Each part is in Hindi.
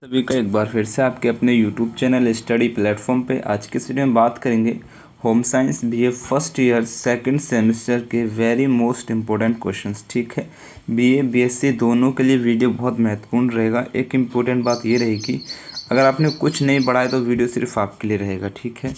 सभी का एक बार फिर से आपके अपने YouTube चैनल स्टडी प्लेटफॉर्म पे आज के इस वीडियो में बात करेंगे home science BA first year second semester के वेरी मोस्ट इम्पोर्टेंट क्वेश्चंस। ठीक है, बीए बीएससी दोनों के लिए वीडियो बहुत महत्वपूर्ण रहेगा। एक इम्पोर्टेंट बात ये रहेगी, अगर आपने कुछ नहीं पढ़ा है तो वीडियो सिर्फ आपके लिए रहेगा। ठीक है,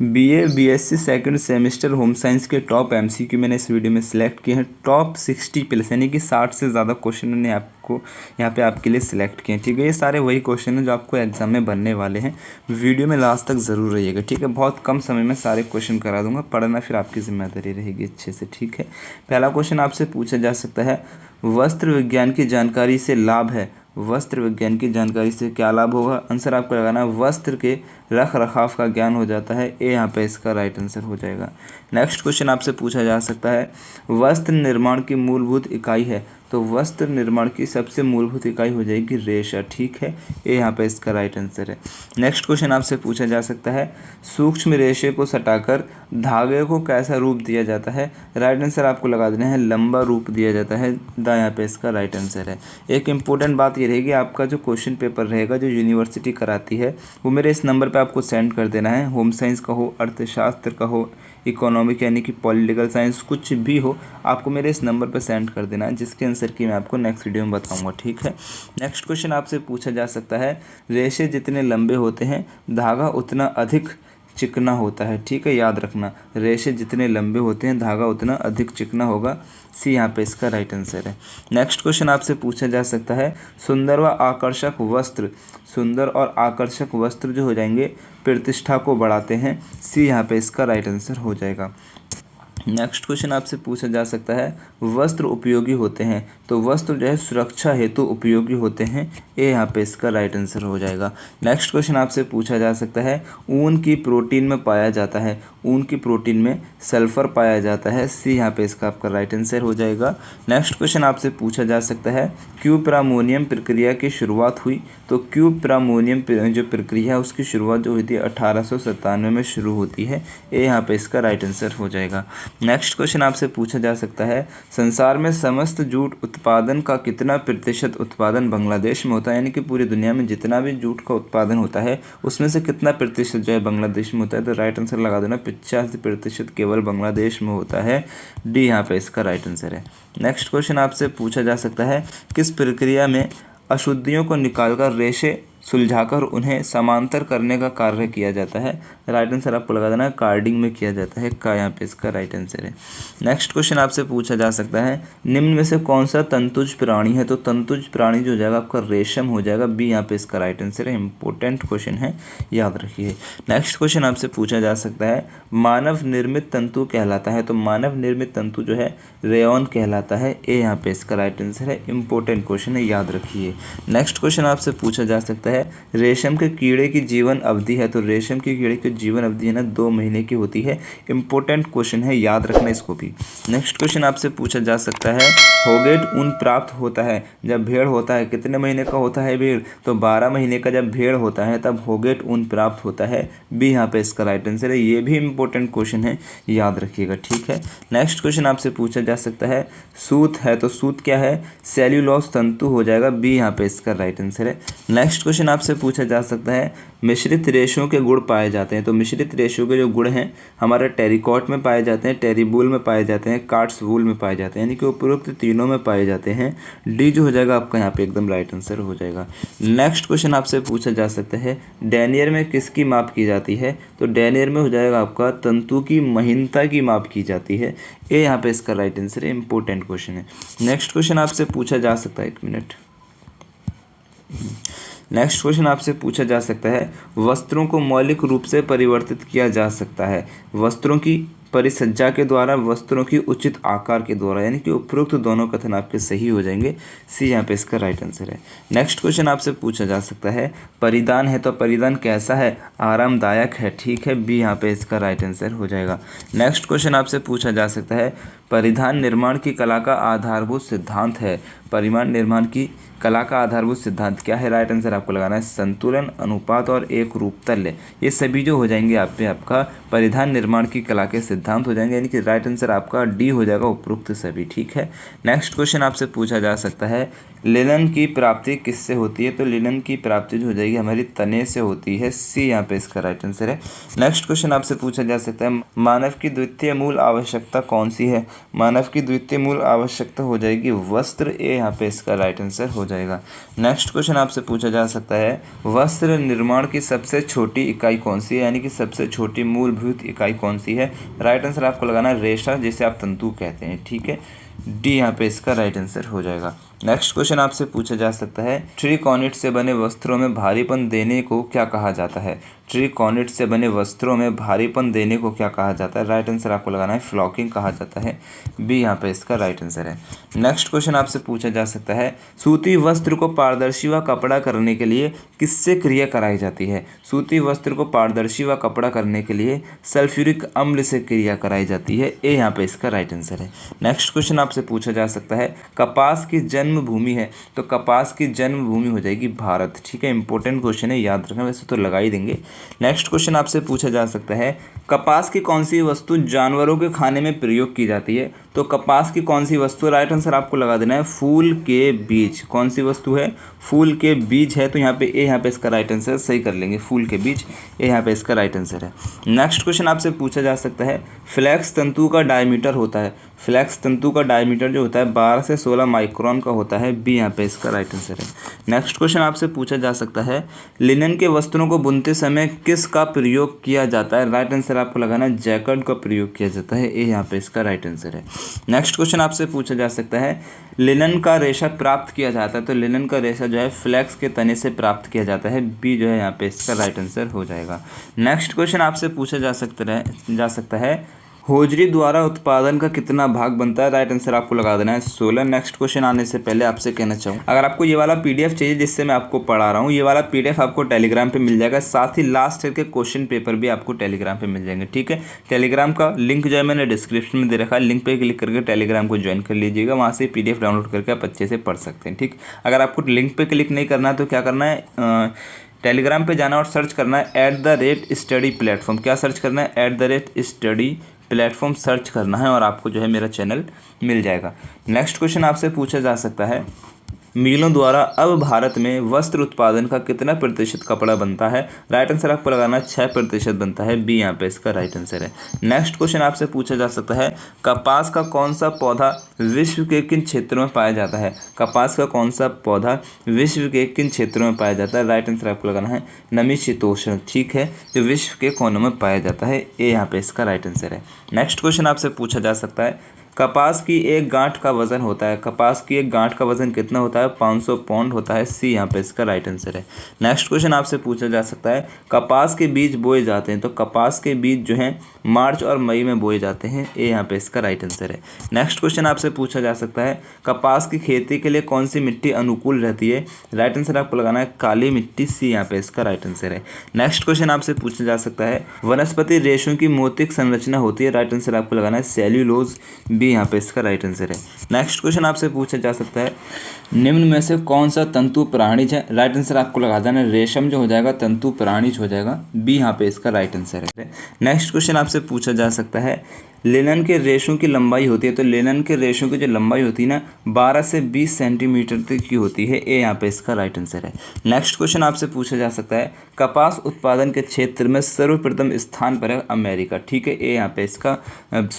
BA BSc second semester home science के टॉप एमसीक्यू मैंने इस वीडियो में सिलेक्ट किए हैं। टॉप 60 प्लस यानी कि 60 से ज़्यादा क्वेश्चन मैंने आपको यहाँ पे आपके लिए सिलेक्ट किए हैं। ठीक है, ये सारे वही क्वेश्चन हैं जो आपको एग्जाम में बनने वाले हैं। वीडियो में लास्ट तक ज़रूर रहिएगा। ठीक है, बहुत कम समय में सारे क्वेश्चन करा दूंगा, पढ़ना फिर आपकी जिम्मेदारी रहेगी अच्छे से। ठीक है, पहला क्वेश्चन आपसे पूछा जा सकता है, वस्त्र विज्ञान की जानकारी से लाभ है। वस्त्र विज्ञान की जानकारी से क्या लाभ होगा? आंसर आपको लगाना है वस्त्र के रख रखाव का ज्ञान हो जाता है। ए यहाँ पे इसका राइट आंसर हो जाएगा। नेक्स्ट क्वेश्चन आपसे पूछा जा सकता है, वस्त्र निर्माण की मूलभूत इकाई है। तो वस्त्र निर्माण की सबसे मूलभूत इकाई हो जाएगी रेशा। ठीक है, ए यहाँ पे इसका राइट आंसर है। नेक्स्ट क्वेश्चन आपसे पूछा जा सकता है, सूक्ष्म रेशे को सटाकर धागे को कैसा रूप दिया जाता है? राइट आंसर आपको लगा देना है लंबा रूप दिया जाता है। यहाँ पे इसका राइट आंसर है। एक इंपॉर्टेंट बात ये रहेगी, आपका जो क्वेश्चन पेपर रहेगा जो यूनिवर्सिटी कराती है वो मेरे इस नंबर पे आपको सेंड कर देना है। होम साइंस का हो, अर्थशास्त्र का हो, इकोनॉमिक यानी कि पॉलिटिकल साइंस, कुछ भी हो, आपको मेरे इस नंबर पर सेंड कर देना है, जिसके आंसर की मैं आपको नेक्स्ट वीडियो में बताऊंगा। ठीक है, नेक्स्ट क्वेश्चन आपसे पूछा जा सकता है, रेशे जितने लंबे होते हैं धागा उतना अधिक चिकना होता है। ठीक है, याद रखना, रेशे जितने लंबे होते हैं धागा उतना अधिक चिकना होगा। सी यहाँ पे इसका राइट आंसर है। नेक्स्ट क्वेश्चन आपसे पूछा जा सकता है, सुंदर व आकर्षक वस्त्र, सुंदर और आकर्षक वस्त्र जो हो जाएंगे प्रतिष्ठा को बढ़ाते हैं। सी यहाँ पे इसका राइट आंसर हो जाएगा। नेक्स्ट क्वेश्चन आपसे पूछा जा सकता है, वस्त्र उपयोगी होते हैं। तो वस्त्र जो है सुरक्षा हेतु उपयोगी होते हैं। ए यहाँ पे इसका राइट आंसर हो जाएगा। नेक्स्ट क्वेश्चन आपसे पूछा जा सकता है, ऊन की प्रोटीन में पाया जाता है। ऊन की प्रोटीन में सल्फर पाया जाता है। सी यहाँ पे इसका आपका राइट आंसर हो जाएगा। नेक्स्ट क्वेश्चन आपसे पूछा जा सकता है, क्यूप्रामोनियम प्रक्रिया की शुरुआत हुई। तो क्यूप्रामोनियम जो प्रक्रिया है उसकी शुरुआत जो हुई थी 1897 में शुरू होती है। ए यहाँ पे इसका राइट आंसर हो जाएगा। नेक्स्ट क्वेश्चन आपसे पूछा जा सकता है, संसार में समस्त जूट उत्पादन का कितना प्रतिशत उत्पादन बांग्लादेश में होता है? यानी कि पूरी दुनिया में जितना भी जूट का उत्पादन होता है उसमें से कितना प्रतिशत जो है बांग्लादेश में होता है? तो राइट आंसर लगा देना 85% केवल बांग्लादेश में होता है। डी यहाँ पे इसका राइट आंसर है। नेक्स्ट क्वेश्चन आपसे पूछा जा सकता है, किस प्रक्रिया में अशुद्धियों को निकालकर रेशे सुलझाकर उन्हें समांतर करने का कार्य किया जाता है? राइट आंसर आपको लगा देना है कार्डिंग में किया जाता है। का यहाँ पे इसका राइट आंसर है। नेक्स्ट क्वेश्चन आपसे पूछा जा सकता है, निम्न में से कौन सा तंतुज प्राणी है? तो तंतुज प्राणी जो हो जाएगा आपका रेशम हो जाएगा। बी यहाँ पे इसका राइट आंसर है। इंपॉर्टेंट क्वेश्चन है, याद रखिए। नेक्स्ट क्वेश्चन आपसे पूछा जा सकता है, मानव निर्मित तंतु कहलाता है। तो मानव निर्मित तंतु जो है रेयॉन कहलाता है। ए यहाँ पे इसका राइट आंसर है। इंपॉर्टेंट क्वेश्चन है, याद रखिए। नेक्स्ट क्वेश्चन आपसे पूछा जा सकता है, रेशम के कीड़े की जीवन अवधि है। तो रेशम के कीड़े की जीवन अवधि है ना 2 महीने की होती है। इंपॉर्टेंट क्वेश्चन है, याद रखना इसको भी। नेक्स्ट क्वेश्चन आपसे पूछा जा सकता है, होगेट ऊन प्राप्त होता है जब भेड़ होता है। कितने महीने का होता है भेड़? तो 12 महीने का जब भेड़ होता है तब होगेट ऊन प्राप्त होता है। बी यहाँ पे इसका राइट आंसर है। ये भी इंपॉर्टेंट क्वेश्चन है, याद रखिएगा। ठीक है, नेक्स्ट क्वेश्चन आपसे पूछा जा सकता है, सूत है। तो सूत क्या है? सेल्यूलोज तंतु हो जाएगा। बी यहाँ पे इसका राइट आंसर है। नेक्स्ट क्वेश्चन आपसे पूछा जा सकता है, मिश्रित रेशों के गुण पाए जाते हैं। तो मिश्रित रेशों के जो गुण हैं हमारे टेरिकॉट में पाए जाते हैं, टेरिबूल में पाए जाते हैं, कार्ट्स वूल में पाए जाते हैं, यानी कि उपरोक्त तीनों में पाए जाते हैं। डी जो हो जाएगा आपका यहाँ पे एकदम राइट आंसर हो जाएगा। नेक्स्ट क्वेश्चन आपसे पूछा जा सकता है, डेनियर में किसकी माप की जाती है? तो डेनियर में हो जाएगा आपका तंतु की महीनता की माप की जाती है। ए यहाँ पे इसका राइट आंसर है। इंपॉर्टेंट क्वेश्चन है। नेक्स्ट क्वेश्चन आपसे पूछा जा सकता है, एक मिनट। नेक्स्ट क्वेश्चन आपसे पूछा जा सकता है, वस्त्रों को मौलिक रूप से परिवर्तित किया जा सकता है। वस्त्रों की परिसज्जा के द्वारा, वस्त्रों की उचित आकार के द्वारा, यानी कि उपरोक्त दोनों कथन आपके सही हो जाएंगे। सी यहाँ पे इसका राइट आंसर है। नेक्स्ट क्वेश्चन आपसे पूछा जा सकता है, परिधान है। तो परिधान कैसा है? आरामदायक है। ठीक है, बी यहाँ पे इसका राइट आंसर हो जाएगा। नेक्स्ट क्वेश्चन आपसे पूछा जा सकता है, परिधान निर्माण की कला का आधारभूत सिद्धांत है। परिधान निर्माण की कला का आधारभूत सिद्धांत क्या है? राइट आंसर आपको लगाना है संतुलन, अनुपात और एक रूपतल्य। ये सभी जो हो जाएंगे आप पे आपका परिधान निर्माण की कला के सिद्धांत हो जाएंगे, यानी कि राइट आंसर आपका डी हो जाएगा, उपरोक्त सभी। ठीक है, नेक्स्ट क्वेश्चन आपसे पूछा जा सकता है, लिनन की प्राप्ति किससे होती है? तो लिनन की प्राप्ति जो हो जाएगी हमारी तने से होती है। सी यहाँ पे इसका राइट आंसर है। नेक्स्ट क्वेश्चन आपसे पूछा जा सकता है, मानव की द्वितीय मूल आवश्यकता कौन सी है? मानव की द्वितीय मूल आवश्यकता हो जाएगी वस्त्र। ए यहाँ पे इसका राइट आंसर हो जाएगा। नेक्स्ट क्वेश्चन आपसे पूछा जा सकता है, वस्त्र निर्माण की सबसे छोटी इकाई कौन सी है? यानी कि सबसे छोटी मूलभूत इकाई कौन सी है? राइट आंसर आपको लगाना है रेशा, जिसे आप तंतु कहते हैं। ठीक है, डी यहाँ पे इसका राइट आंसर हो जाएगा। नेक्स्ट क्वेश्चन आपसे पूछा जा सकता है, ट्रिकॉनिट से बने वस्त्रों में भारीपन देने को क्या कहा जाता है? ट्रिकॉनिट से बने वस्त्रों में भारीपन देने को क्या कहा जाता है? राइट आंसर आपको लगाना है फ्लॉकिंग कहा जाता है। बी यहाँ पे इसका राइट आंसर है। नेक्स्ट क्वेश्चन आपसे पूछा जा सकता है, सूती वस्त्र को पारदर्शी व कपड़ा करने के लिए किससे क्रिया कराई जाती है? सूती वस्त्र को पारदर्शी व कपड़ा करने के लिए सल्फ्यूरिक अम्ल से क्रिया कराई जाती है। ए यहाँ पे इसका राइट आंसर है। नेक्स्ट क्वेश्चन आपसे पूछा जा सकता है, कपास की जन्मभूमि है, तो कपास की जन्मभूमि हो जाएगी भारत। ठीक है, इंपॉर्टेंट क्वेश्चन है, याद रखना, वैसे तो लगा ही देंगे। नेक्स्ट क्वेश्चन आपसे पूछा जा सकता है, कपास की कौन सी वस्तु जानवरों के खाने में प्रयोग की जाती है? तो कपास की कौन सी वस्तु? राइट आंसर आपको लगा देना है फूल के बीज। कौन सी वस्तु है? फूल के बीज है। तो यहाँ पे ए यहाँ पे इसका राइट आंसर सही कर लेंगे, फूल के बीज। ए यहाँ पे इसका राइट आंसर है। नेक्स्ट क्वेश्चन आपसे पूछा जा सकता है, फ्लैक्स तंतु का डायमीटर होता है, फ्लैक्स तंतु का डायमीटर जो होता है 12 से 16 माइक्रोन का होता है। बी यहाँ पे इसका राइट आंसर है। नेक्स्ट क्वेश्चन आपसे पूछा जा सकता है, लिनन के वस्त्रों को बुनते समय किस का प्रयोग किया जाता है? राइट आंसर आपको लगाना है जैकेट का प्रयोग किया जाता है। ए यहाँ पे इसका राइट आंसर है। नेक्स्ट क्वेश्चन आपसे पूछा जा सकता है, लिनन का रेशा प्राप्त किया जाता है, तो लिनन का रेशा जो है फ्लैक्स के तने से प्राप्त किया जाता है। बी जो है यहाँ पे इसका राइट आंसर हो जाएगा। नेक्स्ट क्वेश्चन आपसे पूछा जा सकता है, होजरी द्वारा उत्पादन का कितना भाग बनता है? राइट आंसर आपको लगा देना है 16। नेक्स्ट क्वेश्चन आने से पहले आपसे कहना चाहूँ, अगर आपको ये वाला पीडीएफ चाहिए जिससे मैं आपको पढ़ा रहा हूँ, ये वाला पीडीएफ आपको टेलीग्राम पे मिल जाएगा। साथ ही लास्ट ईयर के क्वेश्चन पेपर भी आपको टेलीग्राम पे मिल जाएंगे। ठीक है, टेलीग्राम का लिंक जो है मैंने डिस्क्रिप्शन में दे रखा है, लिंक पे क्लिक करके टेलीग्राम को ज्वाइन कर लीजिएगा। वहाँ से पीडीएफ डाउनलोड करके आप अच्छे से पढ़ सकते हैं। ठीक, अगर आपको लिंक पे क्लिक नहीं करना है तो क्या करना है, टेलीग्राम पे जाना और सर्च करना है @study platform। क्या सर्च करना है? @study प्लेटफॉर्म सर्च करना है और आपको जो है मेरा चैनल मिल जाएगा। नेक्स्ट क्वेश्चन आपसे पूछा जा सकता है, मिलों द्वारा अब भारत में वस्त्र उत्पादन का कितना प्रतिशत कपड़ा बनता है? राइट आंसर आपको लगाना 6% बनता है। बी यहाँ पे इसका राइट आंसर है। नेक्स्ट क्वेश्चन आपसे पूछा जा सकता है, कपास का कौन सा पौधा विश्व के किन क्षेत्रों में पाया जाता है? कपास का कौन सा पौधा विश्व के किन क्षेत्रों में पाया जाता है? राइट आंसर आपको लगाना है नमीशीतोष्ण। ठीक है, जो विश्व के कोनों में पाया जाता है। ए यहाँ पे इसका राइट आंसर है। नेक्स्ट क्वेश्चन आपसे पूछा जा सकता है, कपास की एक गांठ का वजन होता है, कपास की एक गांठ का वजन कितना होता है? 500 पाउंड होता है। सी यहाँ पे इसका राइट आंसर है। नेक्स्ट क्वेश्चन आपसे पूछा जा सकता है, कपास के बीज बोए जाते हैं, तो कपास के बीज जो हैं मार्च और मई में बोए जाते हैं। ए यहाँ पे इसका राइट आंसर है। नेक्स्ट क्वेश्चन आपसे पूछा जा सकता है, कपास की खेती के लिए कौन सी मिट्टी अनुकूल रहती है? राइट आंसर आपको लगाना है काली मिट्टी। सी यहाँ पे इसका राइट आंसर है। नेक्स्ट क्वेश्चन आपसे पूछा जा सकता है, वनस्पति रेशों की मौतिक संरचना होती है। राइट आंसर आपको लगाना है सेल्यूलोज। बी यहाँ पे इसका राइट आंसर है। नेक्स्ट क्वेश्चन आपसे पूछा जा सकता है, निम्न में से कौन सा तंतु प्राणिज है? राइट आंसर आपको लगा देना रेशम जो हो जाएगा तंतु प्राणिज हो जाएगा। बी यहाँ पे इसका राइट आंसर है। नेक्स्ट क्वेश्चन आपसे पूछा जा सकता है, लिनन के रेशों की लंबाई होती है, तो लिनन के रेशों की जो लंबाई होती है ना 12 से 20 सेंटीमीटर तक की होती है। ए यहाँ पे इसका राइट आंसर है। नेक्स्ट क्वेश्चन आपसे पूछा जा सकता है, कपास उत्पादन के क्षेत्र में सर्वप्रथम स्थान पर है अमेरिका। ठीक है, ए यहाँ पे इसका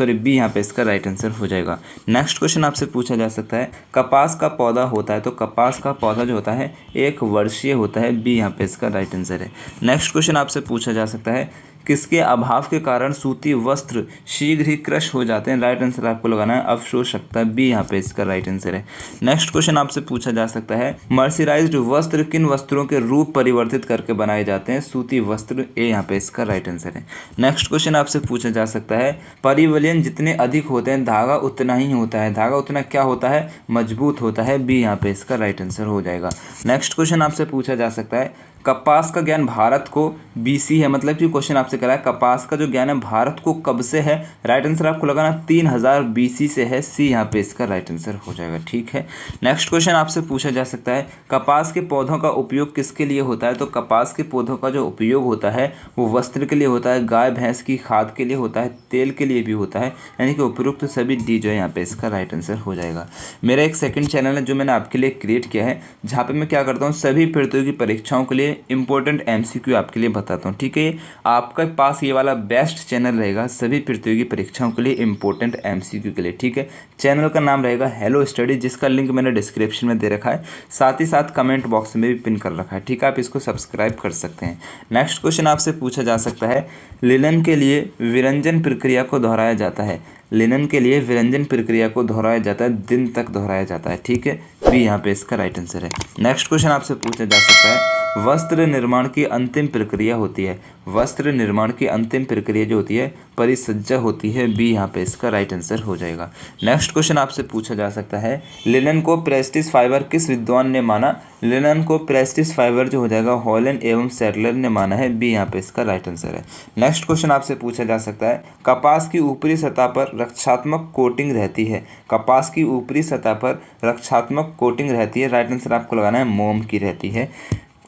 बी यहाँ पे इसका राइट आंसर हो जाएगा। नेक्स्ट क्वेश्चन आपसे पूछा जा सकता है, कपास का पौधा होता है, तो कपास का पौधा जो होता है 1 वर्षीय होता है। बी यहाँ पे इसका राइट आंसर है। नेक्स्ट क्वेश्चन आपसे पूछा जा सकता है, किसके अभाव के कारण सूती वस्त्र शीघ्र ही क्रश हो जाते हैं? राइट आंसर आपको लगाना है अवशोषकता। बी यहाँ पे इसका राइट आंसर है। नेक्स्ट क्वेश्चन आपसे पूछा जा सकता है, मर्सराइज्ड वस्त्र किन वस्त्रों के रूप परिवर्तित करके बनाए जाते हैं? सूती वस्त्र। ए यहाँ पे इसका राइट आंसर है। नेक्स्ट क्वेश्चन आपसे पूछा जा सकता है, परिवलयन जितने अधिक होते हैं धागा उतना ही होता है, धागा उतना क्या होता है? मजबूत होता है। बी यहाँ पे इसका राइट आंसर हो जाएगा। नेक्स्ट क्वेश्चन आपसे पूछा जा सकता है, कपास का ज्ञान भारत को BC है, मतलब कि क्वेश्चन आपसे आपसे करा है कपास का जो ज्ञान है भारत को कब से है, राइट आंसर आपको लगाना 3000 BC से है, सी यहाँ पे इसका राइट आंसर हो जाएगा। ठीक है, नेक्स्ट क्वेश्चन आपसे पूछा जा सकता है कपास के पौधों का उपयोग किसके लिए होता है। तो कपास के पौधों का जो उपयोग होता है वो वस्त्र के लिए होता है, गाय भैंस की खाद के लिए होता है, तेल के लिए भी होता है, यानी कि उपयुक्त सभी डी जो है यहाँ पे इसका राइट आंसर हो जाएगा। मेरा एक सेकंड चैनल है जो मैंने आपके लिए क्रिएट किया है, जहाँ पे मैं क्या करता हूँ सभी प्रतियोगी परीक्षाओं के लिए इंपॉर्टेंट MCQ आपके लिए बताता हूँ। ठीक है, आपके पास ये वाला बेस्ट चैनल रहेगा सभी प्रतियोगी परीक्षाओं के लिए इंपॉर्टेंट MCQ के लिए। ठीक है, चैनल का नाम रहेगा हेलो स्टडी, जिसका लिंक मैंने डिस्क्रिप्शन में दे रखा है, साथ ही साथ कमेंट बॉक्स में भी पिन कर रखा है। ठीक है, आप इसको सब्सक्राइब कर सकते हैं। नेक्स्ट क्वेश्चन आपसे पूछा जा सकता है लिनन के लिए विरंजन प्रक्रिया को दोहराया जाता है। लिनन के लिए विरंजन प्रक्रिया को दोहराया जाता है, दिन तक दोहराया जाता है। ठीक है, बी यहाँ पे इसका राइट आंसर है। नेक्स्ट क्वेश्चन आपसे पूछा जा सकता है वस्त्र निर्माण की अंतिम प्रक्रिया होती है। वस्त्र निर्माण की अंतिम प्रक्रिया जो होती है परिसज्जा होती है, बी यहाँ पे इसका राइट आंसर हो जाएगा। नेक्स्ट क्वेश्चन आपसे पूछा जा सकता है लिनन को प्रेस्टिज फाइबर किस विद्वान ने माना। लिनन को प्रेस्टिज फाइबर जो हो जाएगा हॉलैंड एवं सैडलर ने माना है, बी यहाँ पे इसका राइट आंसर है। नेक्स्ट क्वेश्चन आपसे पूछा जा सकता है कपास की ऊपरी सतह पर रक्षात्मक कोटिंग रहती है। कपास की ऊपरी सतह पर रक्षात्मक कोटिंग रहती है, राइट आंसर आपको लगाना है मोम की रहती है,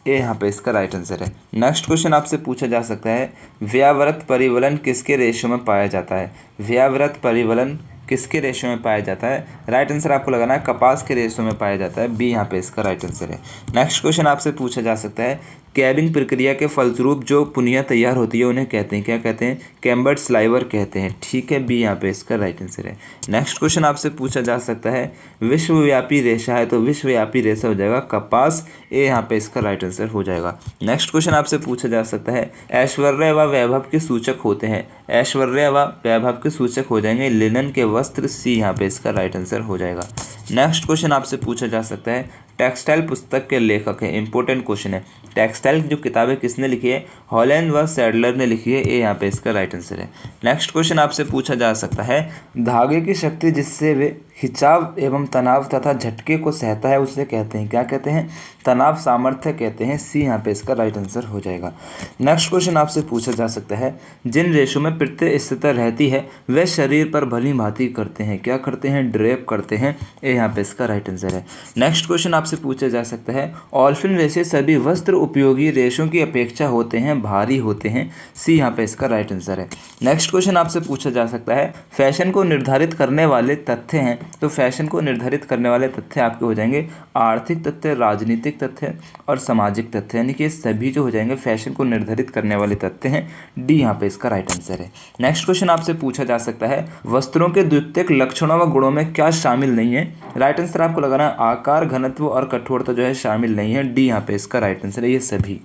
ये यहाँ पे इसका राइट आंसर है। नेक्स्ट क्वेश्चन आपसे पूछा जा सकता है व्यावृत्त परिवलन किसके रेशो में पाया जाता है। व्यावृत्त परिवलन किसके रेशो में पाया जाता है, राइट आंसर आपको लगाना है कपास के रेशो में पाया जाता है, बी यहाँ पे इसका राइट आंसर है। नेक्स्ट क्वेश्चन आपसे पूछा जा सकता है कैबिंग प्रक्रिया के फलस्वरूप जो पुनिया तैयार होती है उन्हें कहते हैं, क्या कहते हैं, कैम्बर्ड स्लाइवर कहते हैं। ठीक है, बी यहाँ पे इसका राइट आंसर है। नेक्स्ट क्वेश्चन आपसे पूछा जा सकता है विश्वव्यापी रेशा है, तो विश्वव्यापी रेशा हो जाएगा कपास, ए यहाँ पे इसका राइट आंसर हो जाएगा। नेक्स्ट क्वेश्चन आपसे पूछा जा सकता है ऐश्वर्य व वैभव के सूचक होते हैं। ऐश्वर्य व वैभव के सूचक हो जाएंगे लिनन के वस्त्र, सी यहाँ पे इसका राइट आंसर हो जाएगा। नेक्स्ट क्वेश्चन आपसे पूछा जा सकता है टेक्सटाइल पुस्तक के लेखक है, इंपॉर्टेंट क्वेश्चन है। टेक्सटाइल की जो किताबें किसने लिखी है, हॉलैंड व सैडलर ने लिखी है, ये यहाँ पे इसका राइट आंसर है। नेक्स्ट क्वेश्चन आपसे पूछा जा सकता है धागे की शक्ति जिससे वे खिंचाव एवं तनाव तथा झटके को सहता है उसे कहते हैं, क्या कहते हैं, तनाव सामर्थ्य कहते हैं, सी यहाँ पे इसका राइट आंसर हो जाएगा। नेक्स्ट क्वेश्चन आपसे पूछा जा सकता है जिन रेशों में प्रत्यय स्थिरता रहती है वे शरीर पर भली भांति करते हैं, क्या करते हैं, ड्रेप करते हैं, ये यहाँ पे इसका राइट आंसर है। नेक्स्ट क्वेश्चन आपसे पूछा जा सकता है ऑल्फिन रेशे सभी वस्त्र उपयोगी रेशों की अपेक्षा होते हैं, भारी होते हैं, सी यहाँ पे इसका राइट आंसर है। नेक्स्ट क्वेश्चन आपसे पूछा जा सकता है फैशन को निर्धारित करने वाले तथ्य हैं, तो फैशन को निर्धारित करने वाले तथ्य आपके हो जाएंगे आर्थिक तथ्य, राजनीतिक तथ्य और सामाजिक तथ्य, यानी कि सभी जो हो जाएंगे फैशन को निर्धारित करने वाले तथ्य हैं, डी यहाँ पे इसका राइट आंसर है। नेक्स्ट क्वेश्चन आपसे पूछा जा सकता है वस्त्रों के द्वितीयक लक्षणों व गुणों में क्या शामिल नहीं है, राइट आंसर आपको लगाना है आकार, घनत्व और कठोरता जो है शामिल नहीं है, डी यहाँ पे इसका राइट आंसर है ये सभी।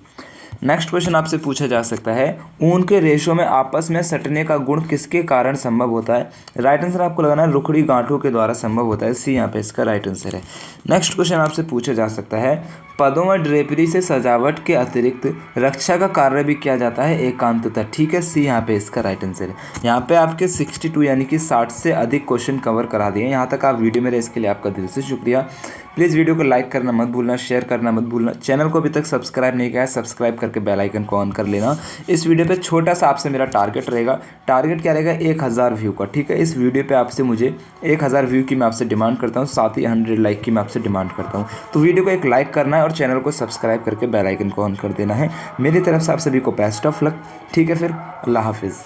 नेक्स्ट क्वेश्चन आपसे पूछा जा सकता है ऊन के रेशों में आपस में सटने का गुण किसके कारण संभव होता है, राइट आंसर आपको लगाना है रुखड़ी गांठों के द्वारा संभव होता है, सी यहाँ पे इसका राइट आंसर है। नेक्स्ट क्वेश्चन आपसे पूछा जा सकता है पदों व ड्रेपरी से सजावट के अतिरिक्त रक्षा का कार्य भी किया जाता है एकांतता, ठीक है, सी यहाँ पे इसका राइट आंसर है। यहाँ पे आपके 62 यानी कि 60 से अधिक क्वेश्चन कवर करा दिए। यहाँ तक आप वीडियो में रहे इसके लिए आपका दिल से शुक्रिया। प्लीज़ वीडियो को लाइक करना मत भूलना, शेयर करना मत भूलना, चैनल को अभी तक सब्सक्राइब नहीं किया है सब्सक्राइब करके बेल आइकन को ऑन कर लेना। इस वीडियो पे छोटा सा आपसे मेरा टारगेट रहेगा, टारगेट क्या रहेगा 1000 व्यू का, ठीक है। इस वीडियो पे आपसे मुझे 1000 व्यू की मैं आपसे डिमांड करता हूँ, साथ ही 100 लाइक की मैं आपसे डिमांड करता हूँ। तो वीडियो को एक लाइक करना है और चैनल को सब्सक्राइब करके बेल आइकन को ऑन कर देना है। मेरी तरफ से आप सभी को बेस्ट ऑफ लक, ठीक है। फिर अल्लाह हाफिज़।